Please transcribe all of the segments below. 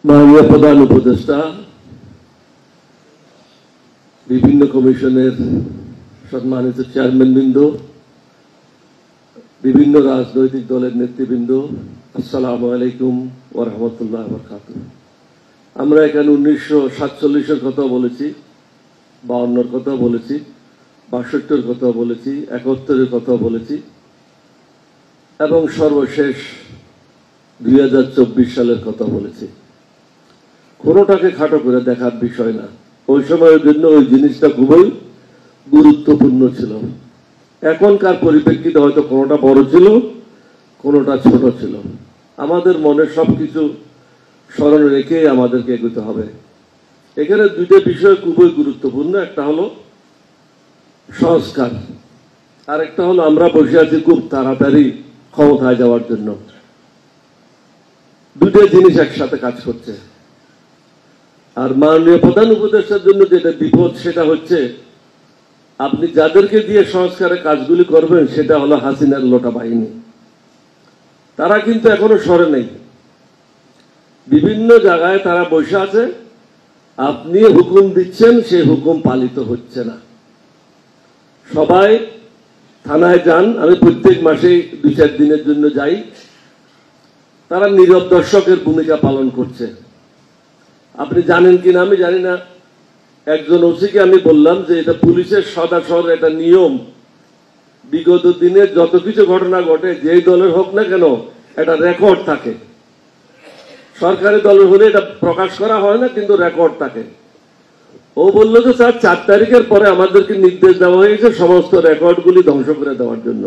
মাননীয় প্রধান উপদেষ্টা, বিভিন্ন কমিশনের সম্মানিত চেয়ারম্যানবৃন্দ, বিভিন্ন রাজনৈতিক দলের নেতৃবৃন্দ, আসসালামু আলাইকুম ওয়া রাহমাতুল্লাহি ওয়া বারাকাতুহু। আমরা এখানে 1947-এর কথা বলেছি, 52-এর কথা বলেছি, 62-এর কথা বলেছি, 71-এর কথা বলেছি এবং সর্বশেষ 2024 সালের কথা বলেছি। কোনোটাকে খাটো করে দেখার বিষয় না। ওই সময়ের জন্য ওই জিনিসটা খুবই গুরুত্বপূর্ণ ছিল। এখনকার পরিপ্রেক্ষিতে হয়তো কোনোটা বড় ছিল, কোনোটা ছোট ছিল। আমাদের মনে সবকিছু স্মরণে রেখে আমাদেরকে এগোতে হবে। এখানে দুইটা বিষয় খুবই গুরুত্বপূর্ণ। একটা হলো সংস্কার, আর একটা হলো আমরা বসে আছি খুব তাড়াতাড়ি ক্ষমতায় যাওয়ার জন্য। দুটো জিনিস একসাথে কাজ করছে। আর মাননীয় প্রধান উপদেষ্টার জন্য যেটা বিপদ, সেটা হচ্ছে আপনি যাদেরকে দিয়ে সংস্কারের কাজগুলি করবেন সেটা হলো হাসিনার লোটা বাহিনী। তারা কিন্তু এখনো সরে নেই, বিভিন্ন জায়গায় তারা বসে আছে। আপনি হুকুম দিচ্ছেন, সেই হুকুম পালিত হচ্ছে না। সবাই থানায় যান, আমি প্রত্যেক মাসেই 2-4 দিনের জন্য যাই। তারা নীরব দর্শকের ভূমিকা পালন করছে। আপনি জানেন কিনা আমি জানি না, একজন ওসিকে আমি বললাম যে এটা পুলিশের সদাসর একটা নিয়ম, বিগত দিনে যত কিছু ঘটনা ঘটে যেই দলের হোক না কেন একটা রেকর্ড থাকে। সরকারি দলের হলে এটা প্রকাশ করা হয় না, কিন্তু রেকর্ড থাকে। ও বললো যে স্যার 4 তারিখের পরে আমাদেরকে নির্দেশ দেওয়া হয়েছে সমস্ত রেকর্ডগুলি ধ্বংস করে দেওয়ার জন্য।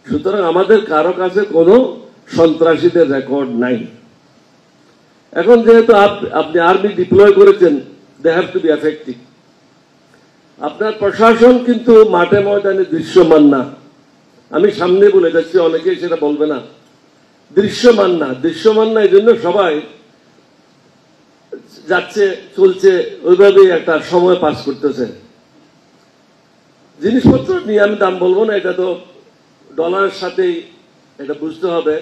সুতরাং আমাদের কারো কাছে কোনো সন্ত্রাসীদের রেকর্ড নাই। এখন যেহেতু আপনি আর্মি ডিপ্লয় করেছেন, they have to be effective. আপনার প্রশাসন কিন্তু মাঠে ময়দানে দৃশ্যমান না। আমি সামনে বলে যাচ্ছি, অনেকেই সেটা বলবে না। দৃশ্যমান না, দৃশ্যমান না, এই জন্য সবাই যাচ্ছে চলছে, ওইভাবেই একটা সময় পাস করতেছে। জিনিসপত্র নিয়ে আমি দাম বলবো না, এটা তো ডলারের সাথেই এটা বুঝতে হবে।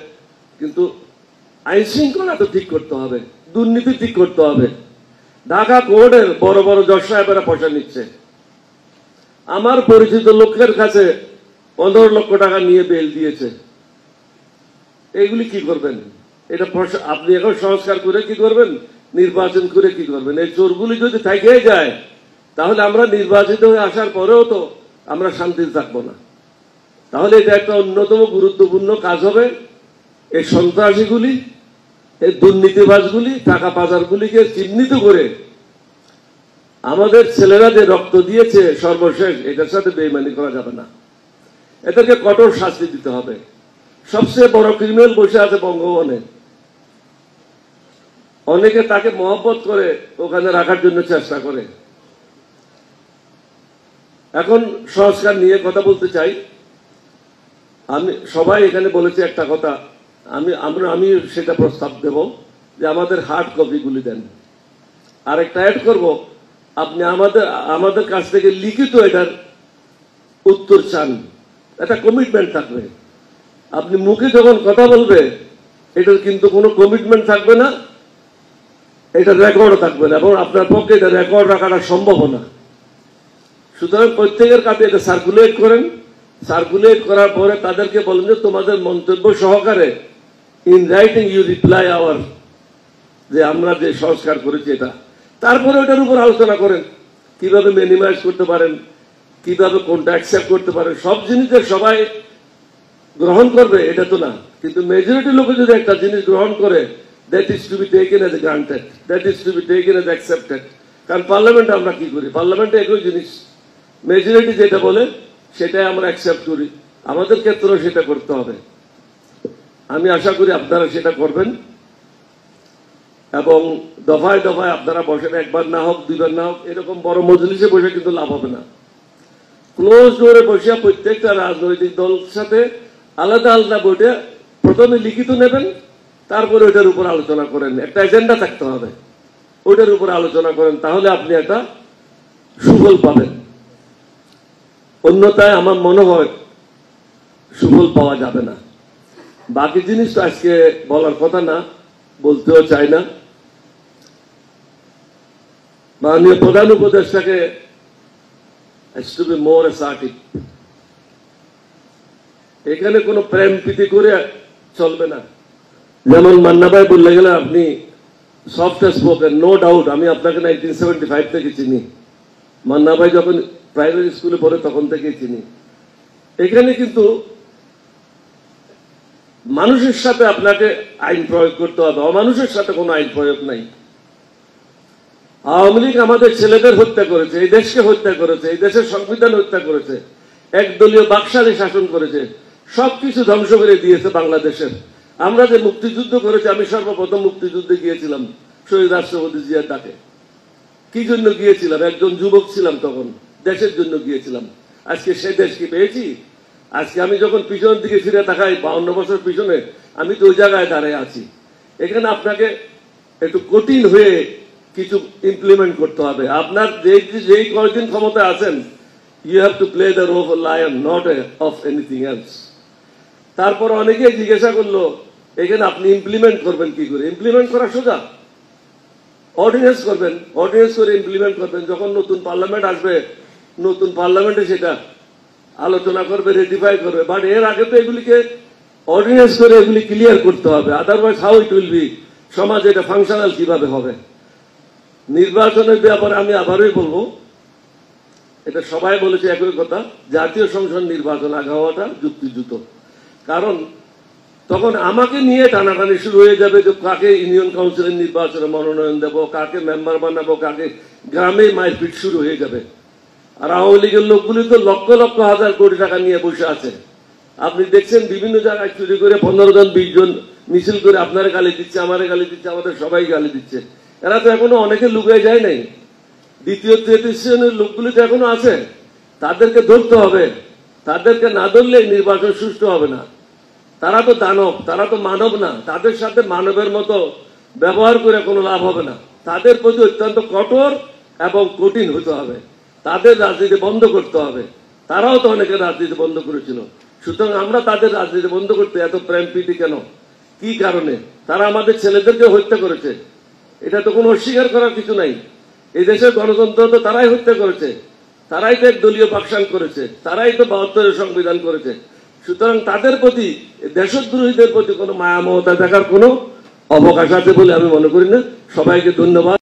কিন্তু আইন শৃঙ্খলা তো ঠিক করতে হবে, দুর্নীতি ঠিক করতে হবে। ঢাকা কোর্টের বড় বড় জজ সাহেবেরা পয়সা নিচ্ছে। আমার পরিচিত লোকের কাছে 15 লক্ষ টাকা নিয়ে বেল দিয়েছে। এইগুলি কি করবেন? এটা আপনি এখন সংস্কার করে কি করবেন, নির্বাচন করে কি করবেন? এই চোরগুলি যদি থেকে যায় তাহলে আমরা নির্বাচিত হয়ে আসার পরেও তো আমরা শান্তিতে থাকবো না। তাহলে এটা একটা অন্যতম গুরুত্বপূর্ণ কাজ হবে। এই সন্ত্রাসীগুলি, এই দুর্নীতিবাজগুলি, টাকা পাচারগুলিকে চিহ্নিত করে আমাদের ছেলেরা যে রক্ত দিয়েছে সর্বশেষ, এটার সাথে বেইমানি করা যাবে না। এদেরকে কঠোর শাস্তি দিতে হবে। সবচেয়ে বড় ক্রিমিনাল বসে আছে বঙ্গভবনে। অনেকে তাকে মহব্বত করে ওখানে রাখার জন্য চেষ্টা করে। এখন সংস্কার নিয়ে কথা বলতে চাই। আমি সবাই এখানে বলেছে একটা কথা, আমি সেটা প্রস্তাব দেব যে আমাদের হার্ড কপিগুলি দেন। আরেকটা অ্যাড করব, আপনি আমাদের কাছ থেকে লিখিত এটার উত্তর চান, একটা কমিটমেন্ট থাকবে। আপনি মুখে যখন কথা বলবে এটার কিন্তু কোনো কমিটমেন্ট থাকবে না, এটা রেকর্ডও থাকবে না, এবং আপনার পক্ষে এটা রেকর্ড রাখাটা সম্ভব না। সুতরাং প্রত্যেকের কাছে এটা সার্কুলেট করেন। সার্কুলেট করার পরে তাদেরকে বলেন যে তোমাদের মন্তব্য সহকারে in writing you reply our, যে আমরা যে সংস্কার করেছি এটা। তারপরে ওটার উপর আলোচনা করেন, কিভাবে মিনিমাইজ করতে পারেন, কিভাবে কোনটা অ্যাকসেপ্ট করতে পারেন। সব জিনিসের সবাই গ্রহণ করবে এটা তো না, কিন্তু মেজরিটি লোক যদি একটা জিনিস গ্রহণ করে, that is to be taken as granted, that is to be taken as accepted. কারণ পার্লামেন্টে আমরা কি করি, পার্লামেন্টে একই জিনিস, মেজরিটি যেটা বলে সেটাই আমরা অ্যাকসেপ্ট করি। আমাদের ক্ষেত্রেও সেটা করতে হবে। আমি আশা করি আপনারা সেটা করবেন, এবং দফায় দফায় আপনারা বসেন। একবার না হোক, 2বার না হোক, এরকম বড় মজলিসে বসে কিন্তু লাভ হবে না। ক্লোজ ডোরে বসে প্রত্যেকটা রাজনৈতিক দলের সাথে আলাদা আলাদা বইটা প্রথমে লিখিত নেবেন, তারপরে ওইটার উপর আলোচনা করেন। একটা এজেন্ডা থাকতে হবে, ওইটার উপর আলোচনা করেন, তাহলে আপনি একটা সুফল পাবেন। অন্যথায় আমার মনে হয় সুফল পাওয়া যাবে না। বাকি জিনিস তো আজকে বলার কথা না, বলতেও চাই না। মাননীয় প্রধান উপদেষ্টাকে টু বি মোর অ্যাসার্টিভ। এখানে কোনো প্রেম প্রীতি করে চলবে না। যেমন মান্না ভাই বললে গেলে আপনি সফট স্পোকেন, নো ডাউট। আমি আপনাকে 1975 থেকে চিনি। মান্না ভাই যখন প্রাইমারি স্কুলে পড়ে তখন থেকেই চিনি। এখানে কিন্তু মানুষের সাথে আপনাকে আইন প্রয়োগ করতে হবে, অমানুষের সাথে কোনো আইন প্রয়োগ নাই। আওয়ামী লীগ আমাদের ছেলেদের হত্যা করেছে, এই দেশকে হত্যা করেছে, এই দেশের সংবিধান হত্যা করেছে, একদলীয় বাকশালী শাসন করেছে, সবকিছু ধ্বংস করে দিয়েছে বাংলাদেশের। আমরা যে মুক্তিযুদ্ধ করেছি, আমি সর্বপ্রথম মুক্তিযুদ্ধে গিয়েছিলাম শহীদ রাষ্ট্রপতি জিয়ার ডাকে। কি জন্য গিয়েছিলাম? একজন যুবক ছিলাম তখন, দেশের জন্য গিয়েছিলাম। আজকে সে দেশ কি পেয়েছি? আজকে আমি যখন পিছনের দিকে ফিরে তাকাই 52 বছর পিছনে, আমি তো ওই জায়গায় দাঁড়িয়ে আছি। এখানে আপনাকে একটু কঠিন হয়ে কিছু ইমপ্লিমেন্ট করতে হবে। আপনার যেই কয়েকদিন ক্ষমতায় আছেন, you have to play the role of lion, not of anything else. তারপর অনেকেই জিজ্ঞাসা করলো এখানে আপনি ইমপ্লিমেন্ট করবেন কি করে? ইমপ্লিমেন্ট করা সোজা, অর্ডিন্যান্স করবেন, অর্ডিন্যান্স করে ইমপ্লিমেন্ট করবেন। যখন নতুন পার্লামেন্ট আসবে, নতুন পার্লামেন্টে সেটা আলোচনা করবে, রেটিফাই করবে। বাট এর আগে তো এগুলিকে অর্ডিন্যান্স করে এগুলি ক্লিয়ার করতে হবে। Otherwise how it will be, সমাজ এটা ফাংশনাল কিভাবে হবে? নির্বাচনের ব্যাপারে আমি আবারই বলবো, এটা সবাই বলেছে একই কথা, জাতীয় সংসদ নির্বাচন আগে হওয়াটা যুক্তিযুত। কারণ তখন আমাকে নিয়ে টানাটানি শুরু হয়ে যাবে যে কাকে ইউনিয়ন কাউন্সিলের নির্বাচনে মনোনয়ন দেব, কাকে মেম্বার বানাবো, কাকে গ্রামে মারপিট শুরু হয়ে যাবে। আর আওয়ামী লীগের লোকগুলি তো লক্ষ লক্ষ হাজার কোটি টাকা নিয়ে বসে আছে। আপনি দেখছেন বিভিন্ন জায়গায় চুরি করে 15 জন 20 জন মিছিল করে আপনারা গালি দিচ্ছে, আমারে গালি দিচ্ছে, আমাদের সবাই গালি দিচ্ছে। এরা তো এখনো অনেকে লুকিয়ে যায় নাই। দ্বিতীয় তৃতীয় শ্রেণীর লোকগুলি তো এখনো আছে। তাদেরকে ধরতে হবে। তাদেরকে না ধরলে নির্বাচন সুষ্ঠু হবে না। তারা তো দানব, তারা তো মানব না। তাদের সাথে মানবের মতো ব্যবহার করে কোনো লাভ হবে না। তাদের প্রতি অত্যন্ত কঠোর এবং কঠিন হতে হবে। তাদের রাজনীতি বন্ধ করতে হবে। তারাও তো অনেকে রাজনীতি বন্ধ করেছিল। সুতরাং আমরা তাদের রাজনীতি বন্ধ করতে এত প্রেম প্রীতি কেন? কি কারণে? তারা আমাদের ছেলেদেরকে হত্যা করেছে। এটা তো কোনো অস্বীকার করার কিছু নাই। এই দেশের গণতন্ত্র তো তারাই হত্যা করেছে, তারাই তো একদলীয় বাকশাল করেছে, তারাই তো 72-এর সংবিধান করেছে। সুতরাং তাদের প্রতি, দেশদ্রোহীদের প্রতি কোনো মায়া মমতা দেখার কোনো অবকাশ আছে বলে আমি মনে করি না। সবাইকে ধন্যবাদ।